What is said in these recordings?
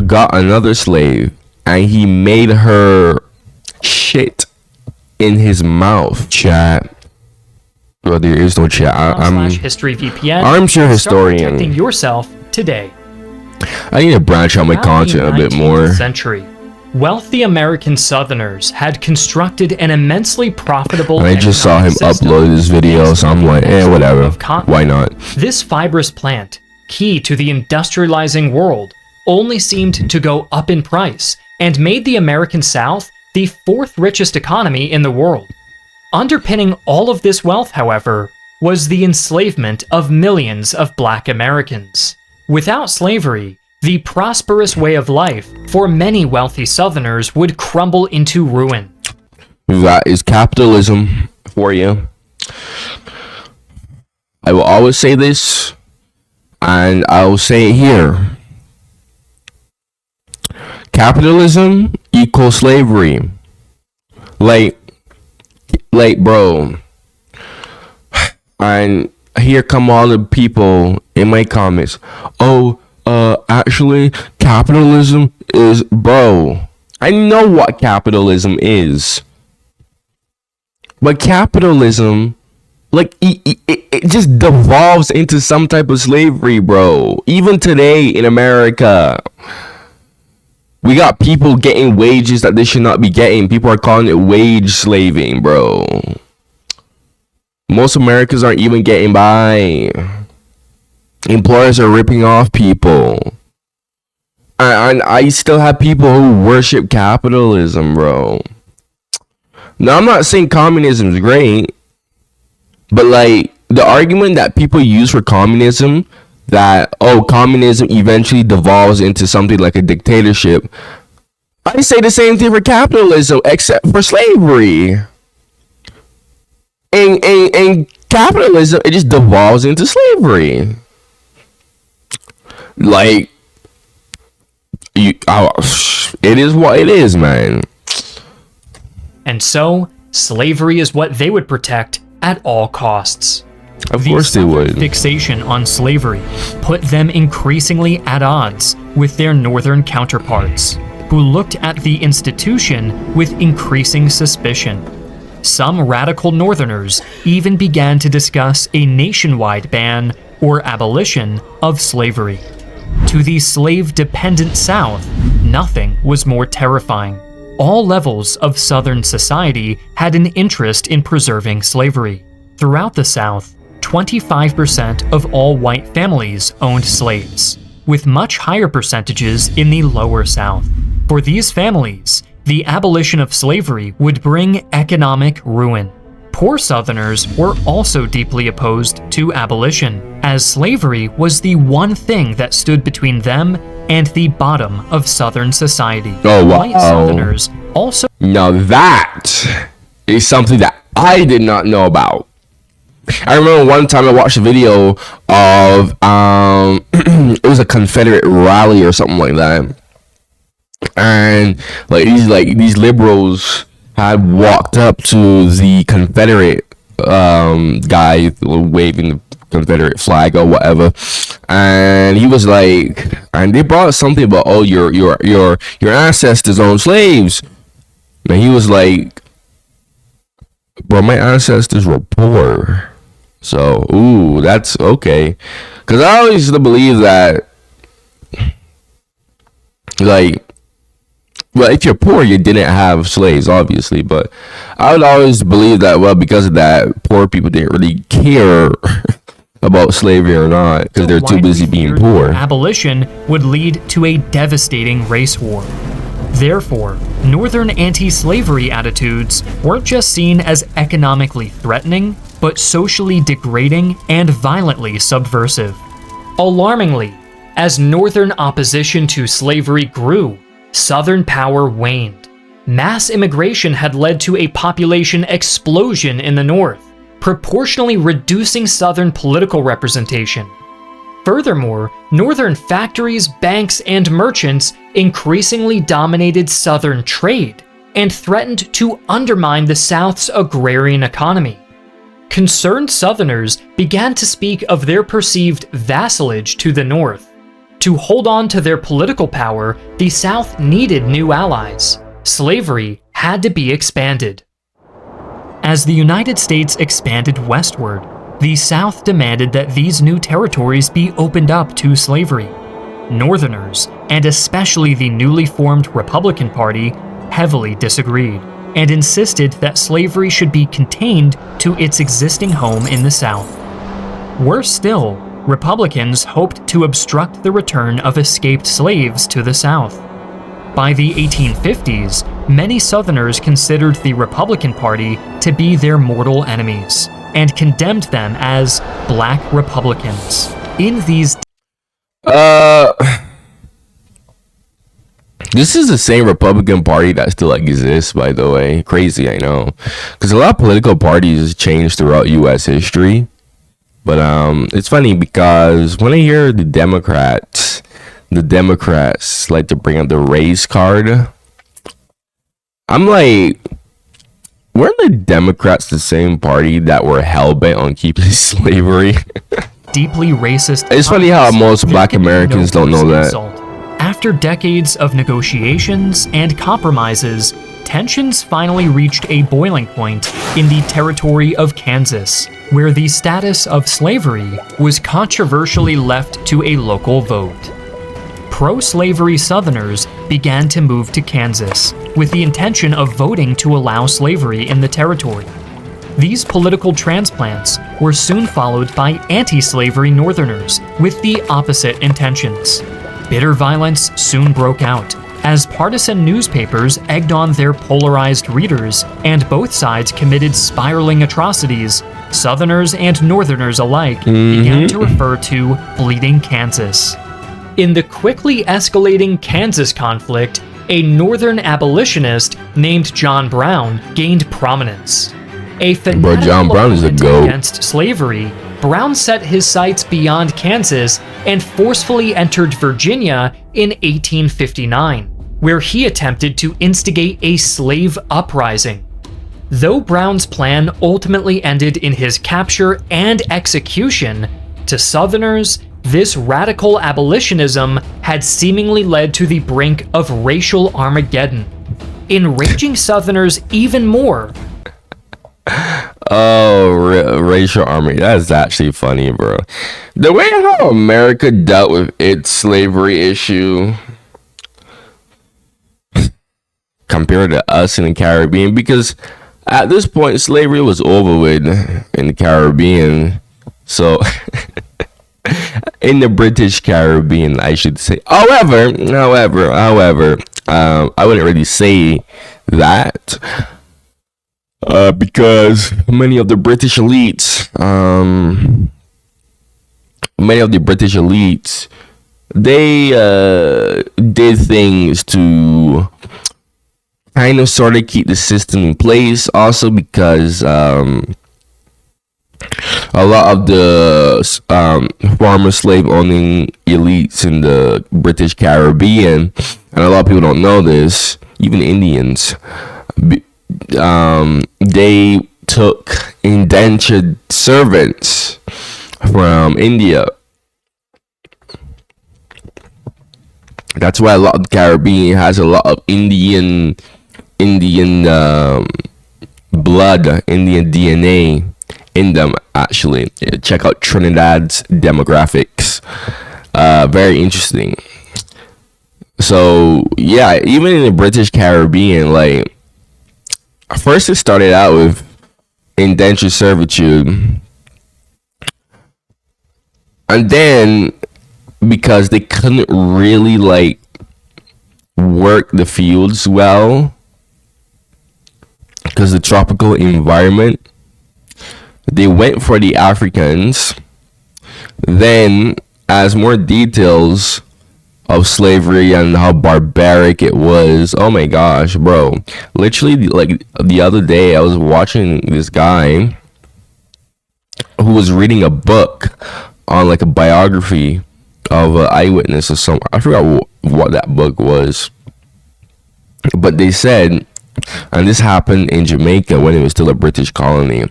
got another slave and he made her shit in his mouth. Chat. Well, there is no chat. I'm History VPN. Armchair historian. Start protecting yourself today. I need to branch out my content a bit more. Century, wealthy American Southerners had constructed an immensely profitable. And I just saw him upload this video, so I'm like, whatever. Why not? This fibrous plant, key to the industrializing world, only seemed to go up in price and made the American South the fourth richest economy in the world. Underpinning all of this wealth, however, was the enslavement of millions of Black Americans. Without slavery, the prosperous way of life for many wealthy Southerners would crumble into ruin. That is capitalism for you. I will always say this, and I will say it here. Capitalism equals slavery. Like, bro. And here come all the people in my comments. Oh, actually, capitalism is, bro. I know what capitalism is. But capitalism, like, it just devolves into some type of slavery, bro. Even today in America, we got people getting wages that they should not be getting. People are calling it wage slaving, bro. Most Americans aren't even getting by. Employers are ripping off people. And I still have people who worship capitalism, bro. Now, I'm not saying communism is great. But, like, the argument that people use for communism, that, oh, communism eventually devolves into something like a dictatorship. I say the same thing for capitalism, except for slavery. In capitalism, it just devolves into slavery. Like, it is what it is, man. And so, slavery is what they would protect at all costs. Of course they would. Fixation on slavery put them increasingly at odds with their northern counterparts, who looked at the institution with increasing suspicion. Some radical Northerners even began to discuss a nationwide ban or abolition of slavery. To the slave-dependent South, nothing was more terrifying. All levels of Southern society had an interest in preserving slavery. Throughout the South, 25% of all white families owned slaves, with much higher percentages in the lower South. For these families, the abolition of slavery would bring economic ruin. Poor Southerners were also deeply opposed to abolition, as slavery was the one thing that stood between them and the bottom of Southern society. Oh, wow. White Southerners also... Now that is something that I did not know about. I remember one time I watched a video of, it was a Confederate rally or something like that. And these liberals had walked up to the Confederate guy waving the Confederate flag or whatever, and he was like, and they brought something about, oh, your ancestors owned slaves, and he was like, bro, my ancestors were poor, so ooh, that's okay, because I always used to believe that, like, well, if you're poor, you didn't have slaves, obviously. But I would always believe that, well, because of that, poor people didn't really care about slavery or not, because they're too busy being poor. Abolition would lead to a devastating race war. Therefore, Northern anti-slavery attitudes weren't just seen as economically threatening, but socially degrading and violently subversive. Alarmingly, as Northern opposition to slavery grew, Southern power waned. Mass immigration had led to a population explosion in the North, proportionally reducing Southern political representation. Furthermore, Northern factories, banks, and merchants increasingly dominated Southern trade and threatened to undermine the South's agrarian economy. Concerned Southerners began to speak of their perceived vassalage to the North. To hold on to their political power, the South needed new allies. Slavery had to be expanded. As the United States expanded westward, the South demanded that these new territories be opened up to slavery. Northerners, and especially the newly formed Republican Party, heavily disagreed and insisted that slavery should be contained to its existing home in the South. Worse still, Republicans hoped to obstruct the return of escaped slaves to the South. By the 1850s, many Southerners considered the Republican Party to be their mortal enemies and condemned them as Black Republicans. In these This is the same Republican Party that still exists, by the way. Crazy, I know. Because a lot of political parties changed throughout U.S. history. But it's funny because when I hear the Democrats like to bring up the race card. I'm like, weren't the Democrats the same party that were hell-bent on keeping slavery? deeply racist. It's funny how most Black Americans don't know that. After decades of negotiations and compromises, tensions finally reached a boiling point in the territory of Kansas, where the status of slavery was controversially left to a local vote. Pro-slavery Southerners began to move to Kansas with the intention of voting to allow slavery in the territory. These political transplants were soon followed by anti-slavery Northerners with the opposite intentions. Bitter violence soon broke out as partisan newspapers egged on their polarized readers, and both sides committed spiraling atrocities. Southerners and Northerners alike began to refer to Bleeding Kansas. In the quickly escalating Kansas conflict, a Northern abolitionist named John Brown gained prominence. A fanatical John Brown is a opponent goat. against slavery, Brown set his sights beyond Kansas and forcefully entered Virginia in 1859, where he attempted to instigate a slave uprising. Though Brown's plan ultimately ended in his capture and execution, to Southerners, this radical abolitionism had seemingly led to the brink of racial Armageddon, enraging Southerners even more. Racial army. That's actually funny, bro. The way how America dealt with its slavery issue compared to us in the Caribbean, because at this point slavery was over with in the Caribbean. So in the British Caribbean, I should say. However, I wouldn't really say that. Because many of the British elites, they did things to kind of sort of keep the system in place. Also because a lot of the former slave owning elites in the British Caribbean, and a lot of people don't know this, even Indians, they took indentured servants from India. That's why a lot of the Caribbean has a lot of Indian blood, Indian DNA in them. Actually, check out Trinidad's demographics. Very interesting. So yeah, even in the British Caribbean, like, first it started out with indentured servitude, and then because they couldn't really like work the fields well because the tropical environment, they went for the Africans. Then, as more details of slavery and how barbaric it was, oh my gosh, bro, literally, like, the other day I was watching this guy who was reading a book on like a biography of an eyewitness or something. I forgot what that book was, but they said, and this happened in Jamaica when it was still a British colony,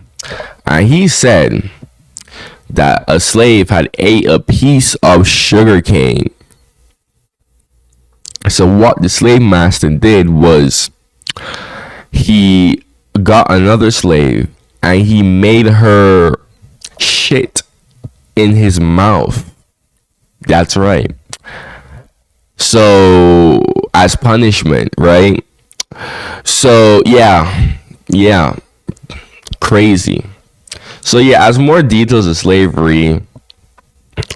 and he said that a slave had ate a piece of sugar cane So what the slave master did was he got another slave and he made her shit in his mouth. That's right. So as punishment, right? So yeah, crazy. So yeah, as more details of slavery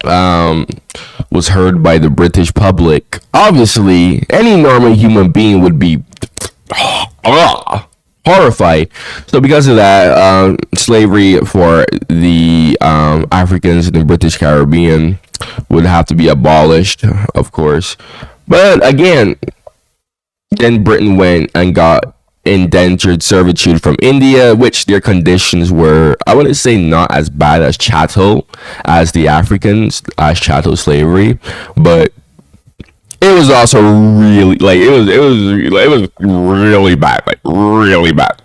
was heard by the British public, obviously any normal human being would be horrified. So because of that, slavery for the Africans in the British Caribbean would have to be abolished, of course. But again, then Britain went and got indentured servitude from India, which their conditions were, I wouldn't say not as bad as chattel, as the Africans, as chattel slavery, but it was also really like it was really bad, like really bad.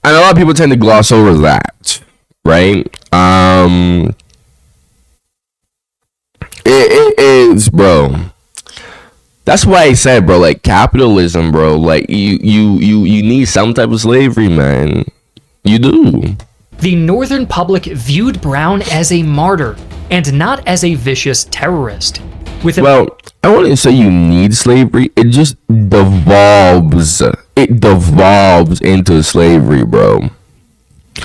And a lot of people tend to gloss over that, right? It is, bro. That's why I said, bro, like capitalism, bro, like you need some type of slavery, man. You do. The Northern public viewed Brown as a martyr and not as a vicious terrorist. Well, I wouldn't say you need slavery. It just devolves. It devolves into slavery, bro.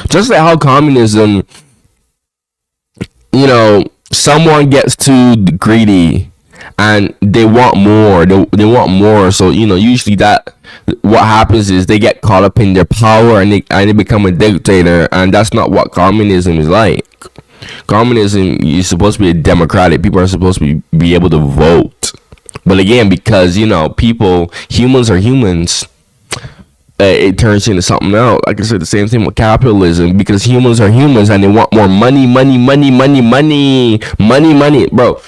Just like how communism, someone gets too greedy and they want more. They want more. So usually what happens is they get caught up in their power and they become a dictator. And that's not what communism is like. Communism, you're supposed to be a democratic. People are supposed to be able to vote. But again, because humans are humans, it turns into something else. Like I said, the same thing with capitalism, because humans are humans and they want more money, bro.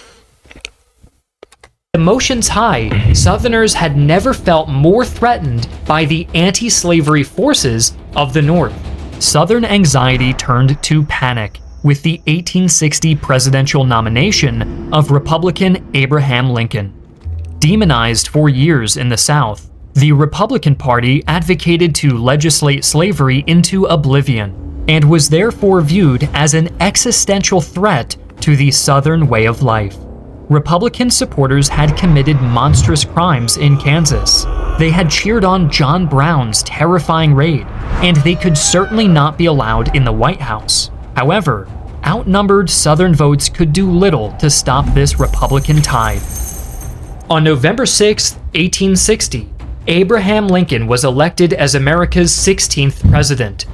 Emotions high, Southerners had never felt more threatened by the anti-slavery forces of the North. Southern anxiety turned to panic with the 1860 presidential nomination of Republican Abraham Lincoln. Demonized for years in the South, the Republican Party advocated to legislate slavery into oblivion and was therefore viewed as an existential threat to the Southern way of life. Republican supporters had committed monstrous crimes in Kansas. They had cheered on John Brown's terrifying raid, and they could certainly not be allowed in the White House. However, outnumbered Southern votes could do little to stop this Republican tide. On November 6, 1860, Abraham Lincoln was elected as America's 16th president.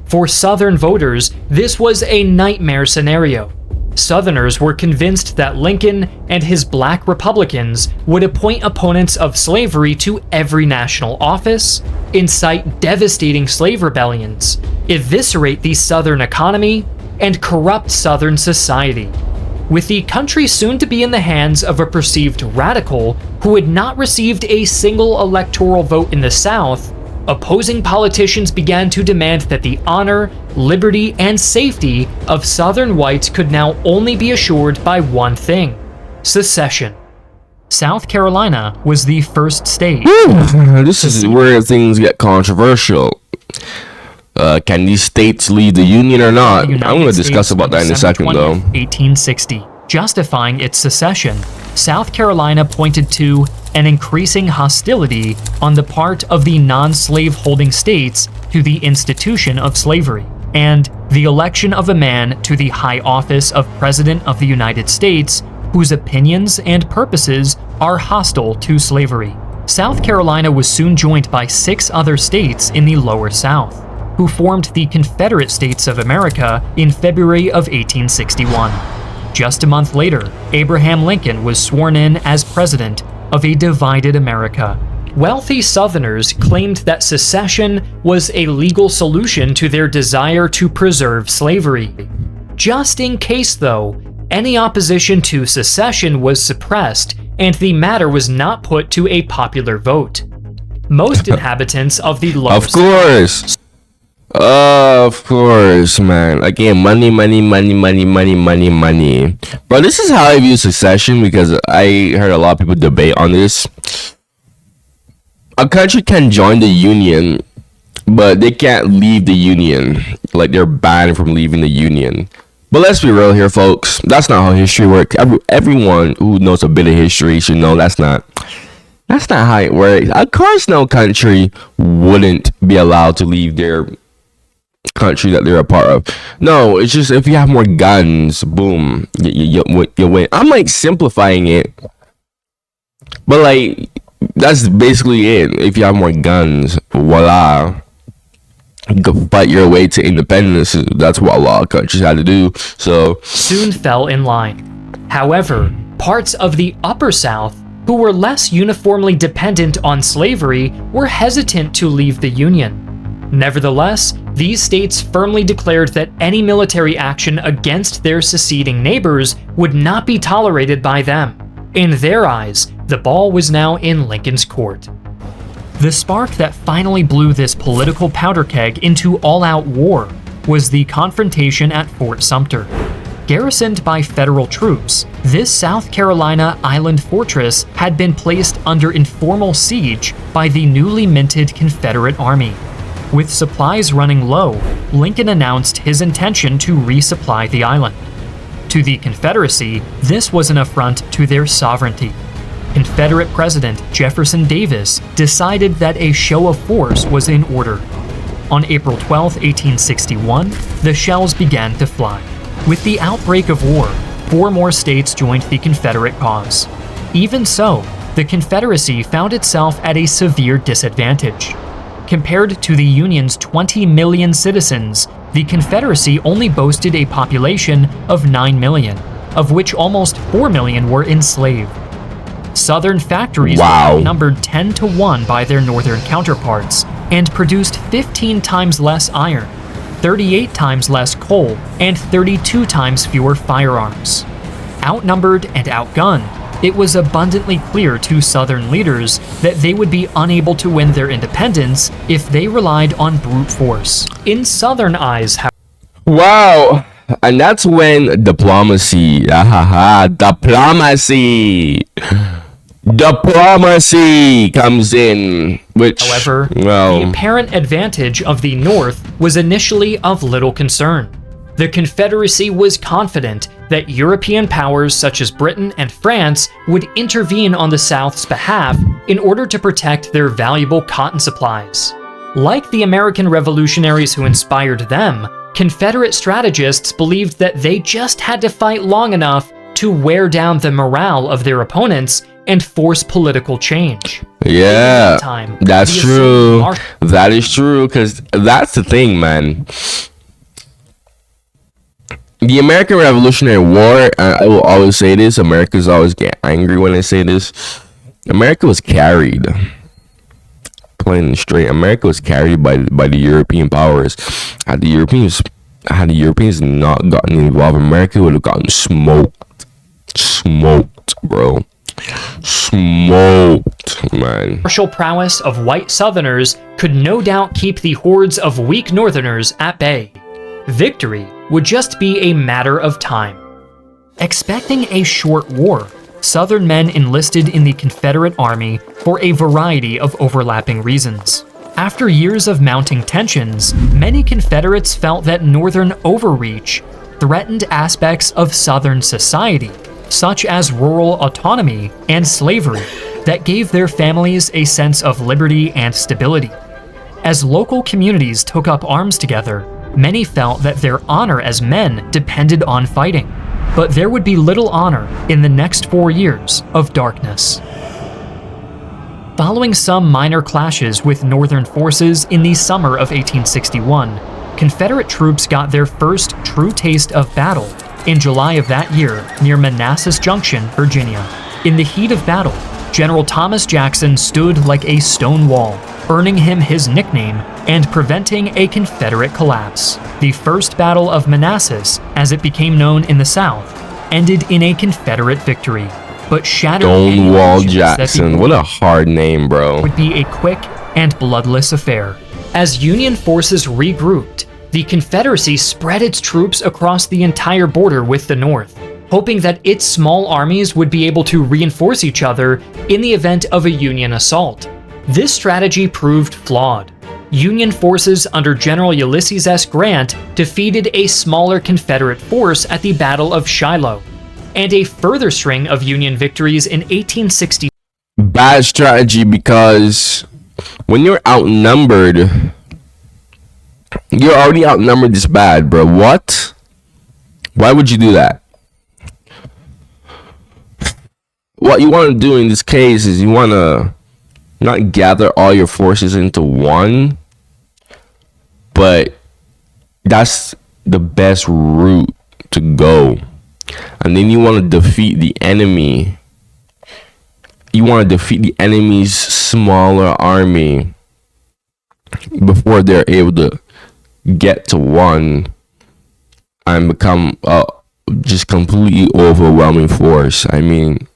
For Southern voters, this was a nightmare scenario. Southerners were convinced that Lincoln and his black Republicans would appoint opponents of slavery to every national office, incite devastating slave rebellions, eviscerate the Southern economy, and corrupt Southern society. With the country soon to be in the hands of a perceived radical who had not received a single electoral vote in the South, opposing politicians began to demand that the honor, liberty, and safety of Southern whites could now only be assured by one thing: secession. South Carolina was the first state. This is where things get controversial. Can these states leave the Union or not? I'm going to discuss about that in a second, though. 1860. Justifying its secession, South Carolina pointed to an increasing hostility on the part of the non-slave holding states to the institution of slavery, and the election of a man to the high office of President of the United States whose opinions and purposes are hostile to slavery. South Carolina was soon joined by 6 other states in the Lower South, who formed the Confederate States of America in February of 1861. Just a month later, Abraham Lincoln was sworn in as president of a divided America. Wealthy Southerners claimed that secession was a legal solution to their desire to preserve slavery. Just in case, though, any opposition to secession was suppressed and the matter was not put to a popular vote. Most inhabitants of the lower Of course. Of course, man. Again, money, money, money, money, money, money, money. Bro, this is how I view succession because I heard a lot of people debate on this. A country can join the union, but they can't leave the union. Like, they're banned from leaving the union. But let's be real here, folks. That's not how history works. Everyone who knows a bit of history should know that's not how it works. Of course, no country wouldn't be allowed to leave their country that they're a part of. No, it's just if you have more guns, boom, you win. I'm like simplifying it, but like that's basically it. If you have more guns, voila, you can fight your way to independence. That's what a lot of countries had to do. So soon fell in line. However, parts of the Upper South, who were less uniformly dependent on slavery, were hesitant to leave the Union. Nevertheless, these states firmly declared that any military action against their seceding neighbors would not be tolerated by them. In their eyes, the ball was now in Lincoln's court. The spark that finally blew this political powder keg into all-out war was the confrontation at Fort Sumter. Garrisoned by federal troops, this South Carolina island fortress had been placed under informal siege by the newly minted Confederate Army. With supplies running low, Lincoln announced his intention to resupply the island. To the Confederacy, this was an affront to their sovereignty. Confederate President Jefferson Davis decided that a show of force was in order. On April 12, 1861, the shells began to fly. With the outbreak of war, 4 more states joined the Confederate cause. Even so, the Confederacy found itself at a severe disadvantage. Compared to the Union's 20 million citizens, the Confederacy only boasted a population of 9 million, of which almost 4 million were enslaved. Southern factories were outnumbered 10 to 1 by their northern counterparts and produced 15 times less iron, 38 times less coal, and 32 times fewer firearms. Outnumbered and outgunned, it was abundantly clear to Southern leaders that they would be unable to win their independence if they relied on brute force. In Southern eyes, wow, and that's when diplomacy comes in, which, however, the apparent advantage of the North was initially of little concern. The Confederacy was confident that European powers such as Britain and France would intervene on the South's behalf in order to protect their valuable cotton supplies. Like the American revolutionaries who inspired them, Confederate strategists believed that they just had to fight long enough to wear down the morale of their opponents and force political change. Yeah, that's true. That is true, because that's the thing, man. The American Revolutionary War, I will always say this, Americans always get angry when I say this, America was carried. Plain and straight, America was carried by the European powers. Had the Europeans not gotten involved, America would have gotten smoked, bro. Smoked, man. Martial prowess of white Southerners could no doubt keep the hordes of weak Northerners at bay. Victory would just be a matter of time. Expecting a short war, Southern men enlisted in the Confederate Army for a variety of overlapping reasons. After years of mounting tensions, many Confederates felt that Northern overreach threatened aspects of Southern society, such as rural autonomy and slavery, that gave their families a sense of liberty and stability. As local communities took up arms together, many felt that their honor as men depended on fighting, but there would be little honor in the next 4 years of darkness. Following some minor clashes with Northern forces in the summer of 1861, Confederate troops got their first true taste of battle in July of that year near Manassas Junction, Virginia. In the heat of battle, General Thomas Jackson stood like a stone wall, earning him his nickname and preventing a Confederate collapse. The First Battle of Manassas, as it became known in the South, ended in a Confederate victory, but shattered Stonewall Jackson. What a hard name, bro. Would be a quick and bloodless affair. As Union forces regrouped, the Confederacy spread its troops across the entire border with the North, hoping that its small armies would be able to reinforce each other in the event of a Union assault. This strategy proved flawed. Union forces under General Ulysses S. Grant defeated a smaller Confederate force at the Battle of Shiloh, and a further string of Union victories in 1860. Bad strategy, because when you're outnumbered, you're already outnumbered this bad, bro. What? Why would you do that? What you want to do in this case is you want to not gather all your forces into one, but that's the best route to go. And then you want to defeat the enemy. You want to defeat the enemy's smaller army before they're able to get to one and become just completely overwhelming force. I mean,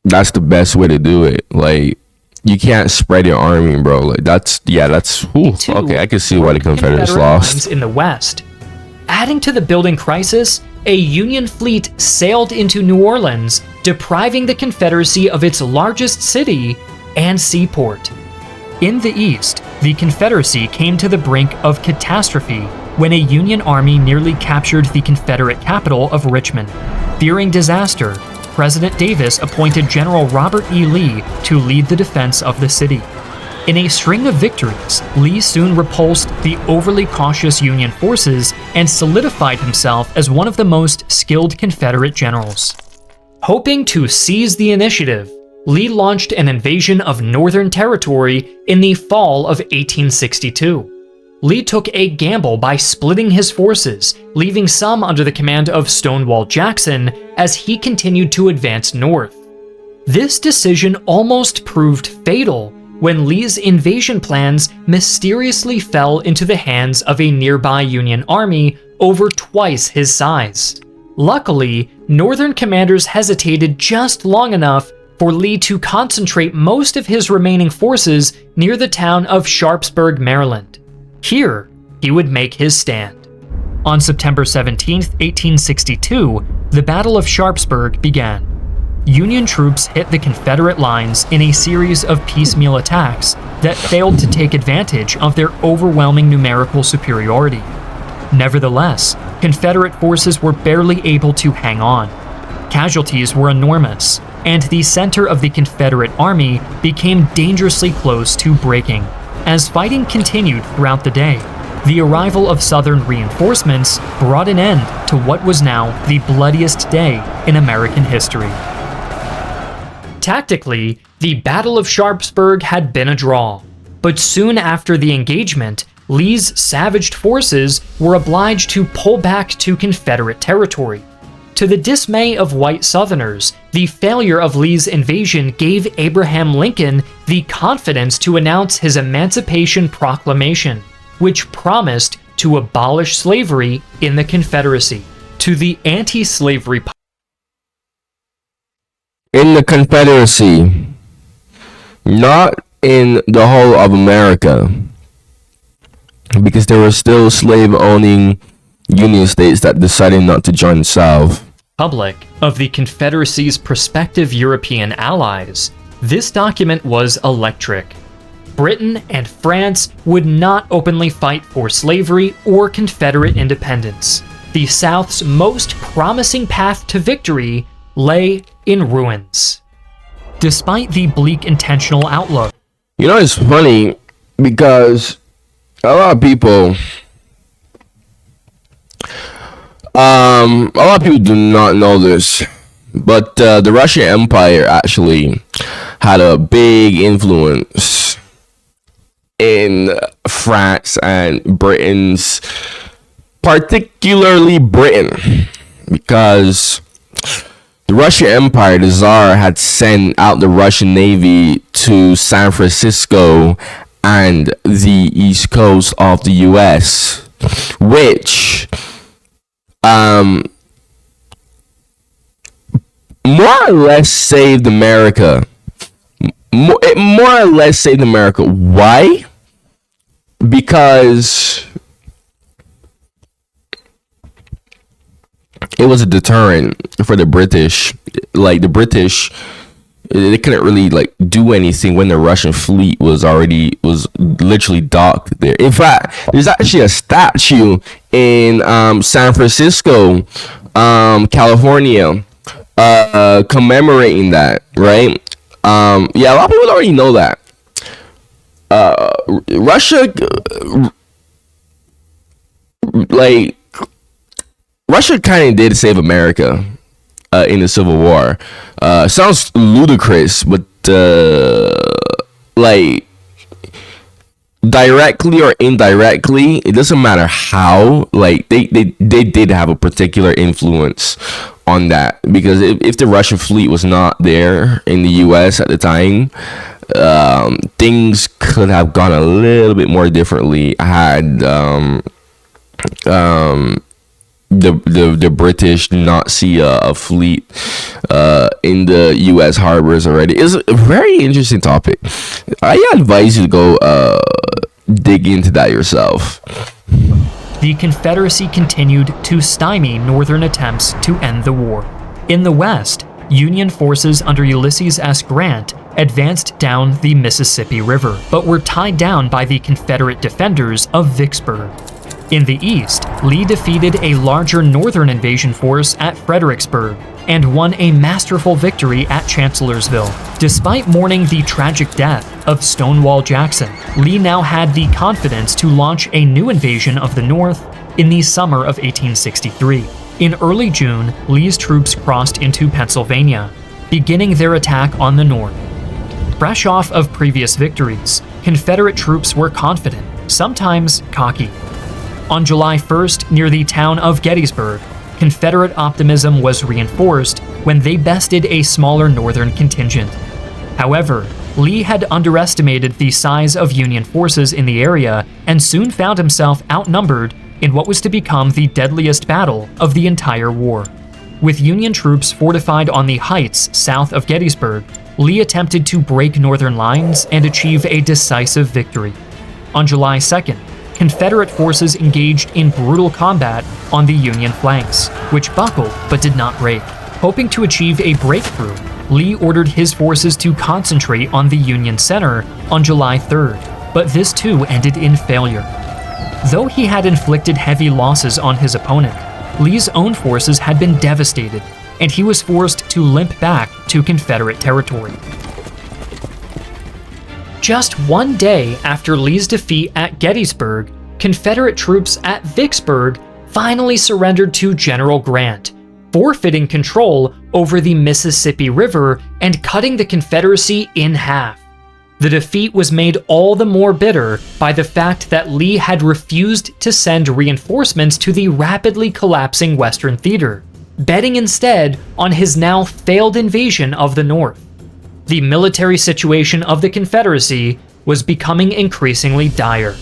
that's the best way to do it. Like, you can't spread your army, bro. Like, that's okay. I can see why the Confederates lost in the West. Adding to the building crisis, a Union fleet sailed into New Orleans, depriving the Confederacy of its largest city and seaport. In the East, the Confederacy came to the brink of catastrophe when a Union army nearly captured the Confederate capital of Richmond. Fearing disaster, President Davis appointed General Robert E. Lee to lead the defense of the city. In a string of victories, Lee soon repulsed the overly cautious Union forces and solidified himself as one of the most skilled Confederate generals. Hoping to seize the initiative, Lee launched an invasion of Northern Territory in the fall of 1862. Lee took a gamble by splitting his forces, leaving some under the command of Stonewall Jackson as he continued to advance north. This decision almost proved fatal when Lee's invasion plans mysteriously fell into the hands of a nearby Union army over twice his size. Luckily, Northern commanders hesitated just long enough for Lee to concentrate most of his remaining forces near the town of Sharpsburg, Maryland. Here, he would make his stand. On September 17, 1862, the Battle of Sharpsburg began. Union troops hit the Confederate lines in a series of piecemeal attacks that failed to take advantage of their overwhelming numerical superiority. Nevertheless, Confederate forces were barely able to hang on. Casualties were enormous, and the center of the Confederate army became dangerously close to breaking. As fighting continued throughout the day, the arrival of Southern reinforcements brought an end to what was now the bloodiest day in American history. Tactically, the Battle of Sharpsburg had been a draw, but soon after the engagement, Lee's savaged forces were obliged to pull back to Confederate territory. To the dismay of white Southerners, the failure of Lee's invasion gave Abraham Lincoln the confidence to announce his Emancipation Proclamation, which promised to abolish slavery in the Confederacy. To the anti-slavery in the Confederacy, not in the whole of America, because there were still slave-owning Union states that decided not to join the South. Public of the Confederacy's prospective European allies, this document was electric. Britain and France would not openly fight for slavery or Confederate independence. The South's most promising path to victory lay in ruins. Despite the bleak intentional outlook, You know, it's funny because a lot of people do not know this, but the Russian Empire actually had a big influence in France and Britain's, particularly Britain, because the Russian Empire, the Tsar, had sent out the Russian Navy to San Francisco and the East Coast of the US, which more or less saved America it more or less saved America. Why? Because it was a deterrent for the British. Like the British, they couldn't really like do anything when the Russian fleet was literally docked there. In fact, there's actually a statue in San Francisco, California, commemorating that. Right? Yeah, a lot of people already know that. Russia, like Russia, kind of did save America in the Civil War. Sounds ludicrous, but like directly or indirectly, it doesn't matter how. Like they did have a particular influence on that, because if the Russian fleet was not there in the U.S. at the time, things could have gone a little bit more differently had the British not see a fleet in the U.S. harbors already. It's a very interesting topic. I advise you to go dig into that yourself. The Confederacy continued to stymie Northern attempts to end the war. In the West, Union forces under Ulysses S. Grant advanced down the Mississippi River, but were tied down by the Confederate defenders of Vicksburg. In the East, Lee defeated a larger Northern invasion force at Fredericksburg and won a masterful victory at Chancellorsville. Despite mourning the tragic death of Stonewall Jackson, Lee now had the confidence to launch a new invasion of the North in the summer of 1863. In early June, Lee's troops crossed into Pennsylvania, beginning their attack on the North. Fresh off of previous victories, Confederate troops were confident, sometimes cocky. On July 1st, near the town of Gettysburg, Confederate optimism was reinforced when they bested a smaller Northern contingent. However, Lee had underestimated the size of Union forces in the area and soon found himself outnumbered in what was to become the deadliest battle of the entire war. With Union troops fortified on the heights south of Gettysburg, Lee attempted to break Northern lines and achieve a decisive victory. On July 2nd, Confederate forces engaged in brutal combat on the Union flanks, which buckled but did not break. Hoping to achieve a breakthrough, Lee ordered his forces to concentrate on the Union center on July 3rd, but this too ended in failure. Though he had inflicted heavy losses on his opponent, Lee's own forces had been devastated, and he was forced to limp back to Confederate territory. Just one day after Lee's defeat at Gettysburg, Confederate troops at Vicksburg finally surrendered to General Grant, forfeiting control over the Mississippi River and cutting the Confederacy in half. The defeat was made all the more bitter by the fact that Lee had refused to send reinforcements to the rapidly collapsing Western theater, betting instead on his now failed invasion of the North. The military situation of the Confederacy was becoming increasingly dire.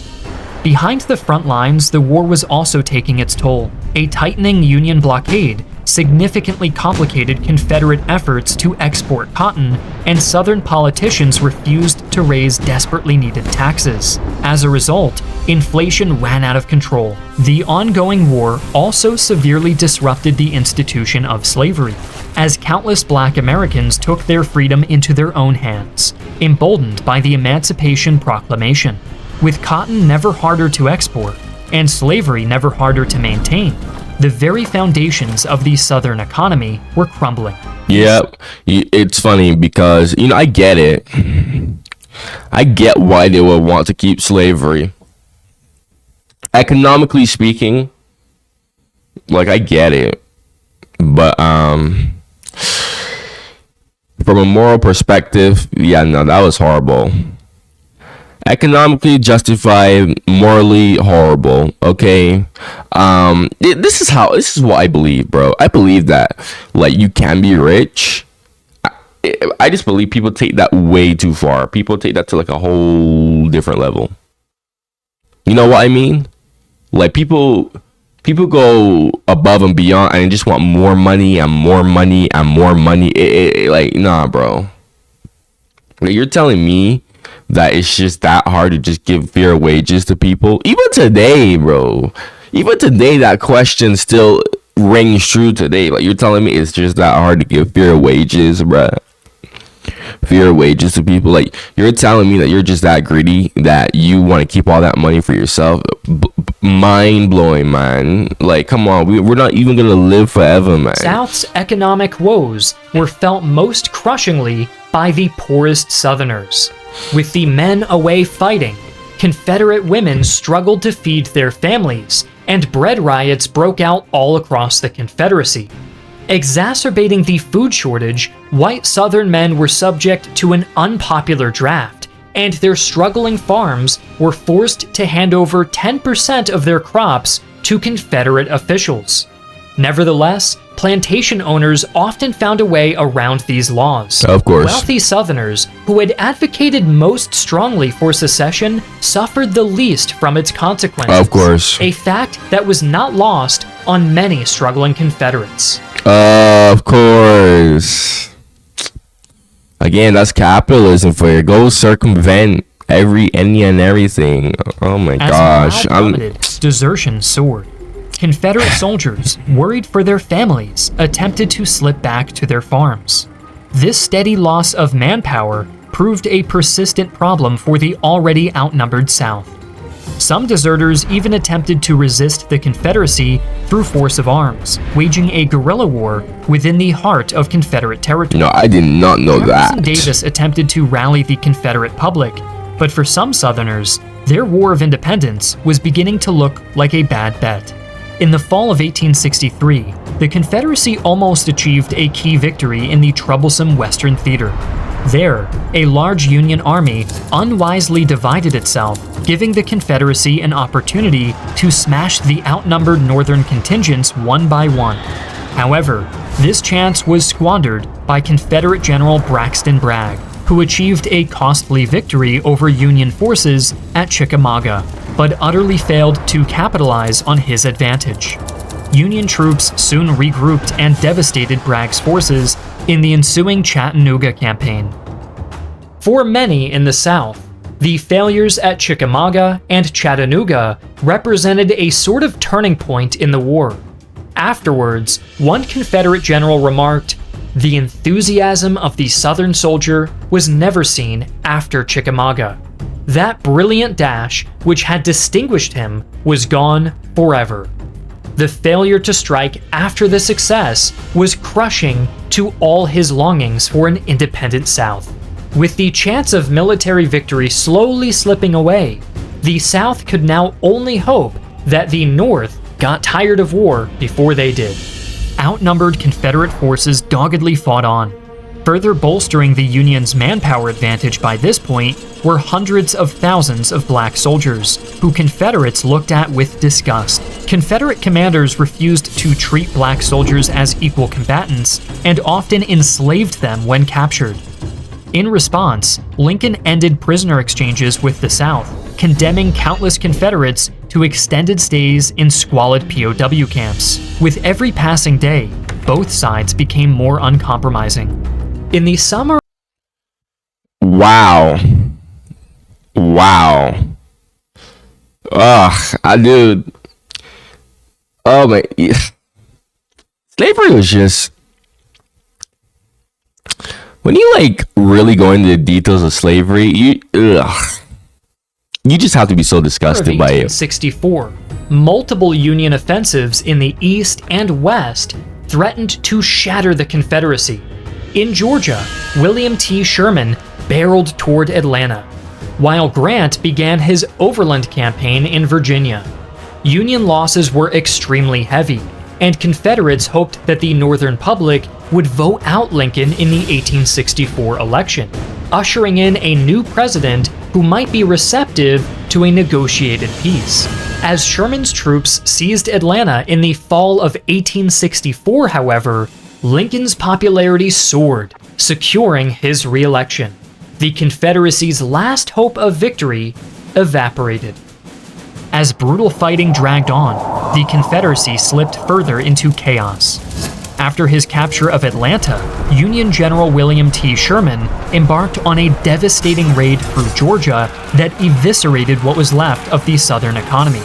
Behind the front lines, the war was also taking its toll. A tightening Union blockade significantly complicated Confederate efforts to export cotton, and Southern politicians refused to raise desperately needed taxes. As a result, inflation ran out of control. The ongoing war also severely disrupted the institution of slavery, as countless Black Americans took their freedom into their own hands, emboldened by the Emancipation Proclamation. With cotton never harder to export, and slavery never harder to maintain, the very foundations of the Southern economy were crumbling. Yep. It's funny because, I get it. I get why they would want to keep slavery. Economically speaking, like, I get it. But, from a moral perspective, yeah, no, that was horrible. Economically justified, morally horrible. Okay, this is what I believe, bro. I believe that, like, you can be rich. I just believe people take that way too far. People take that to like a whole different level. You know what I mean? Like, people go above and beyond and just want more money and more money and more money. Like, nah, bro. Like, you're telling me that it's just that hard to just give fair wages to people? Even today, bro. Even today, that question still rings true today. Like, you're telling me it's just that hard to give fair wages, bruh? Fair wages to people? Like, you're telling me that you're just that greedy that you want to keep all that money for yourself? Mind blowing, man. Like, come on, we're not even gonna live forever, man. South's economic woes were felt most crushingly by the poorest Southerners. With the men away fighting, Confederate women struggled to feed their families, and bread riots broke out all across the Confederacy. Exacerbating the food shortage, white Southern men were subject to an unpopular draft, and their struggling farms were forced to hand over 10% of their crops to Confederate officials. Nevertheless, plantation owners often found a way around these laws. Of course. Wealthy Southerners, who had advocated most strongly for secession, suffered the least from its consequences. Of course. A fact that was not lost on many struggling Confederates. Of course. Again, that's capitalism for you. Go circumvent any and everything. Oh my gosh. As morale plummeted, desertion soared. Confederate soldiers, worried for their families, attempted to slip back to their farms. This steady loss of manpower proved a persistent problem for the already outnumbered South. Some deserters even attempted to resist the Confederacy through force of arms, waging a guerrilla war within the heart of Confederate territory. No, I did not know that. Jefferson Davis attempted to rally the Confederate public, but for some Southerners, their War of Independence was beginning to look like a bad bet. In the fall of 1863, the Confederacy almost achieved a key victory in the troublesome Western Theater. There, a large Union army unwisely divided itself, giving the Confederacy an opportunity to smash the outnumbered Northern contingents one by one. However, this chance was squandered by Confederate General Braxton Bragg, who achieved a costly victory over Union forces at Chickamauga, but utterly failed to capitalize on his advantage. Union troops soon regrouped and devastated Bragg's forces in the ensuing Chattanooga campaign. For many in the South, the failures at Chickamauga and Chattanooga represented a sort of turning point in the war. Afterwards, one Confederate general remarked, "The enthusiasm of the Southern soldier was never seen after Chickamauga. That brilliant dash, which had distinguished him, was gone forever." The failure to strike after the success was crushing to all his longings for an independent South. With the chance of military victory slowly slipping away, the South could now only hope that the North got tired of war before they did. Outnumbered Confederate forces doggedly fought on. Further bolstering the Union's manpower advantage by this point were hundreds of thousands of black soldiers, who Confederates looked at with disgust. Confederate commanders refused to treat black soldiers as equal combatants and often enslaved them when captured. In response, Lincoln ended prisoner exchanges with the South, condemning countless Confederates to extended stays in squalid POW camps. With every passing day, both sides became more uncompromising. In the summer... Wow. Dude. Oh my... Slavery was just... When you, like, really go into the details of slavery, you just have to be so disgusted by it. 1864, multiple Union offensives in the East and West threatened to shatter the Confederacy. In Georgia, William T. Sherman barreled toward Atlanta, while Grant began his overland campaign in Virginia. Union losses were extremely heavy, and Confederates hoped that the Northern public would vote out Lincoln in the 1864 election, ushering in a new president who might be receptive to a negotiated peace. As Sherman's troops seized Atlanta in the fall of 1864, however, Lincoln's popularity soared, securing his re-election. The Confederacy's last hope of victory evaporated. As brutal fighting dragged on, the Confederacy slipped further into chaos. After his capture of Atlanta, Union General William T. Sherman embarked on a devastating raid through Georgia that eviscerated what was left of the Southern economy.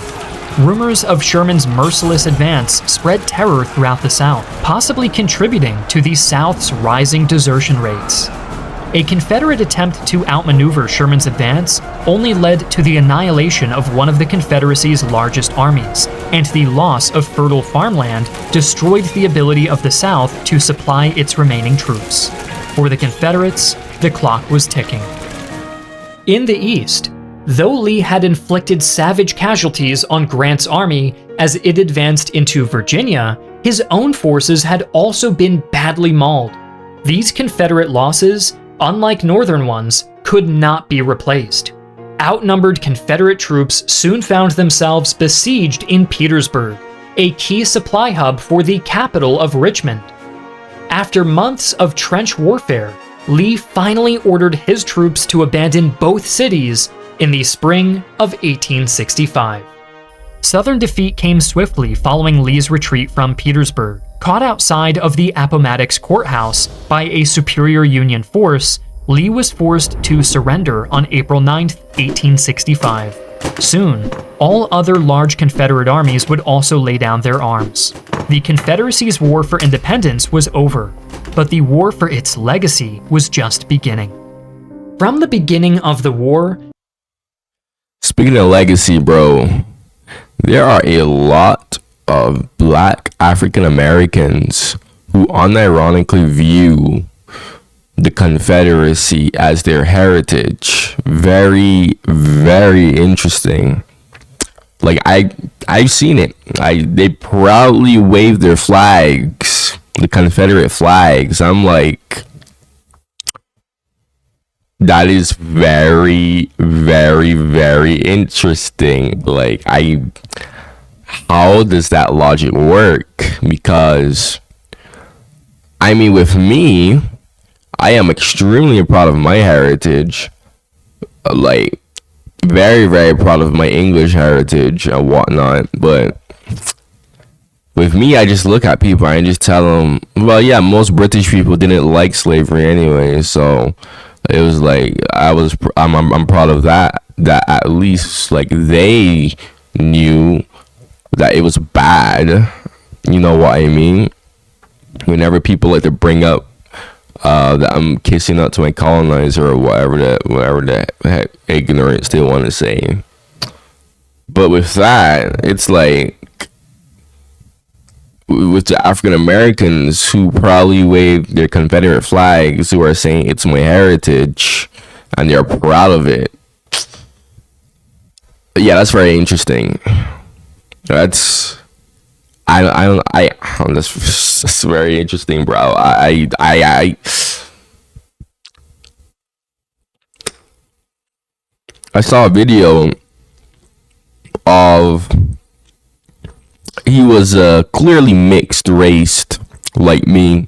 Rumors of Sherman's merciless advance spread terror throughout the South, possibly contributing to the South's rising desertion rates. A Confederate attempt to outmaneuver Sherman's advance only led to the annihilation of one of the Confederacy's largest armies, and the loss of fertile farmland destroyed the ability of the South to supply its remaining troops. For the Confederates, the clock was ticking. In the East, though Lee had inflicted savage casualties on Grant's army as it advanced into Virginia, his own forces had also been badly mauled. These Confederate losses, unlike Northern ones, could not be replaced. Outnumbered Confederate troops soon found themselves besieged in Petersburg, a key supply hub for the capital of Richmond. After months of trench warfare, Lee finally ordered his troops to abandon both cities in the spring of 1865. Southern defeat came swiftly following Lee's retreat from Petersburg. Caught outside of the Appomattox courthouse by a superior Union force, Lee was forced to surrender on April 9, 1865. Soon, all other large Confederate armies would also lay down their arms. The Confederacy's war for independence was over, but the war for its legacy was just beginning. From the beginning of the war, Speaking of legacy, bro, there are a lot of black African Americans who unironically view the Confederacy as their heritage. Very, very interesting. Like I've seen it. They proudly wave their flags, the Confederate flags. I'm like, that is very, very, very interesting. Like, how does that logic work? Because, I mean, with me, I am extremely proud of my heritage. Like, very, very proud of my English heritage and whatnot. But with me, I just look at people and I just tell them, well, yeah, most British people didn't like slavery anyway, so it was like I'm proud of that at least like they knew that it was bad. You know what I mean? Whenever people like to bring up that I'm kissing up to my colonizer or whatever that heck ignorance they want to say. But with that, it's like with the African Americans who probably wave their Confederate flags, who are saying it's my heritage and they're proud of it. Yeah, that's very interesting. That's that's very interesting, bro. I saw a video of, he was clearly mixed raced like me,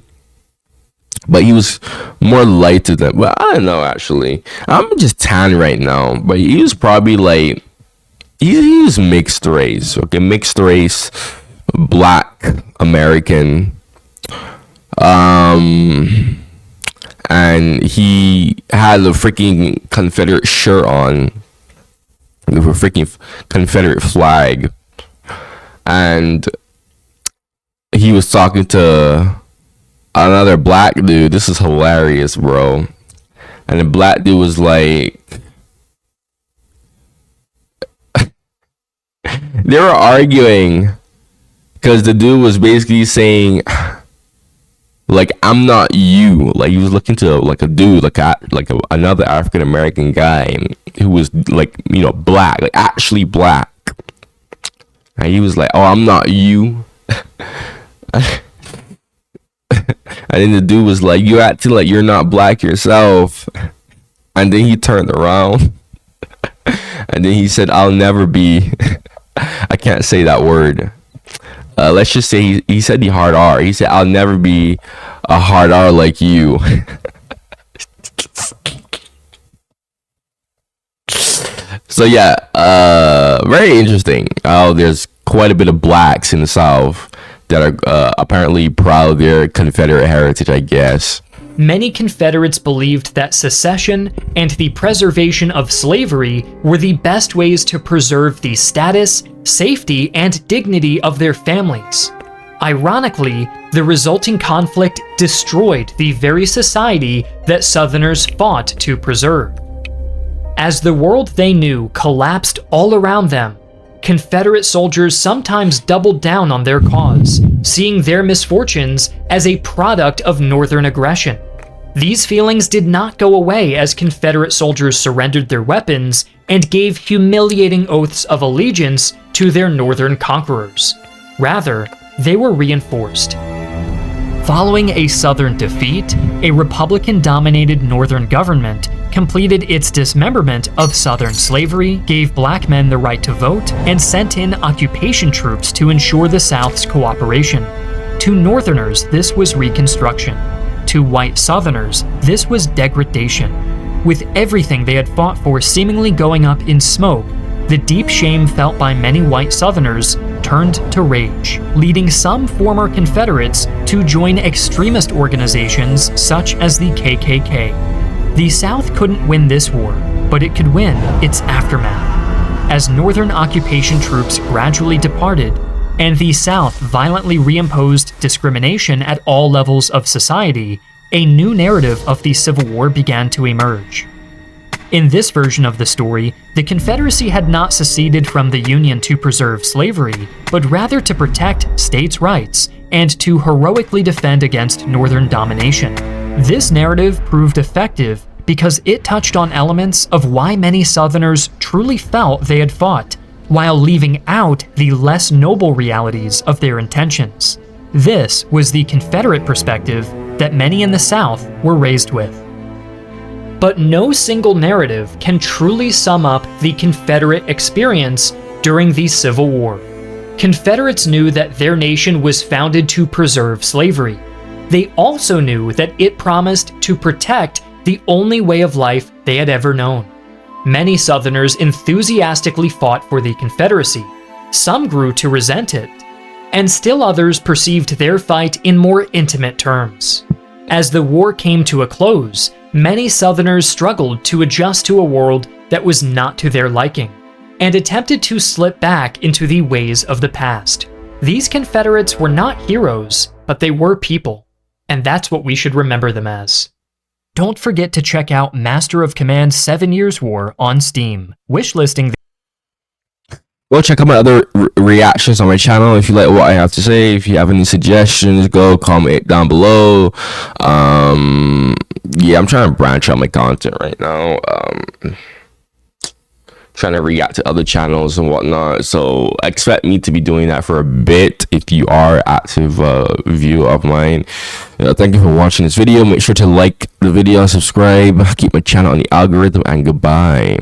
but he was more lighter than, well, I don't know, actually I'm just tan right now, but he was probably like, he was mixed race, okay, mixed race, black American, and he had a freaking Confederate shirt on with a freaking Confederate flag. And he was talking to another black dude. This is hilarious, bro. And the black dude was like, they were arguing because the dude was basically saying, like, I'm not you. Like, he was looking to like a dude, another African American guy who was like, you know, black, like actually black. And he was like, oh, I'm not you. And then the dude was like, you're acting like you're not black yourself. And then he turned around. And then he said, I'll never be. I can't say that word. Let's just say he said the hard R. He said, I'll never be a hard R like you. So yeah, very interesting. Oh, there's quite a bit of blacks in the South that are apparently proud of their Confederate heritage, I guess. Many Confederates believed that secession and the preservation of slavery were the best ways to preserve the status, safety, and dignity of their families. Ironically, the resulting conflict destroyed the very society that Southerners fought to preserve. As the world they knew collapsed all around them, Confederate soldiers sometimes doubled down on their cause, seeing their misfortunes as a product of Northern aggression. These feelings did not go away as Confederate soldiers surrendered their weapons and gave humiliating oaths of allegiance to their Northern conquerors. Rather, they were reinforced. Following a Southern defeat, a Republican-dominated Northern government completed its dismemberment of Southern slavery, gave black men the right to vote, and sent in occupation troops to ensure the South's cooperation. To Northerners, this was Reconstruction. To white Southerners, this was degradation. With everything they had fought for seemingly going up in smoke, the deep shame felt by many white Southerners turned to rage, leading some former Confederates to join extremist organizations such as the KKK. The South couldn't win this war, but it could win its aftermath. As Northern occupation troops gradually departed, and the South violently reimposed discrimination at all levels of society, a new narrative of the Civil War began to emerge. In this version of the story, the Confederacy had not seceded from the Union to preserve slavery, but rather to protect states' rights and to heroically defend against Northern domination. This narrative proved effective because it touched on elements of why many Southerners truly felt they had fought, while leaving out the less noble realities of their intentions. This was the Confederate perspective that many in the South were raised with. But no single narrative can truly sum up the Confederate experience during the Civil War. Confederates knew that their nation was founded to preserve slavery. They also knew that it promised to protect the only way of life they had ever known. Many Southerners enthusiastically fought for the Confederacy. Some grew to resent it, and still others perceived their fight in more intimate terms. As the war came to a close, many Southerners struggled to adjust to a world that was not to their liking, and attempted to slip back into the ways of the past. These Confederates were not heroes, but they were people, and that's what we should remember them as. Don't forget to check out Master of Command 7 Years War on Steam. Wishlisting. Go check out my other reactions on my channel if you like what I have to say. If you have any suggestions, go comment down below. Yeah, I'm trying to branch out my content right now. Trying to react to other channels and whatnot, so expect me to be doing that for a bit if you are active viewer of mine. Thank you for watching this video. Make sure to like the video, subscribe, keep my channel on the algorithm, and goodbye.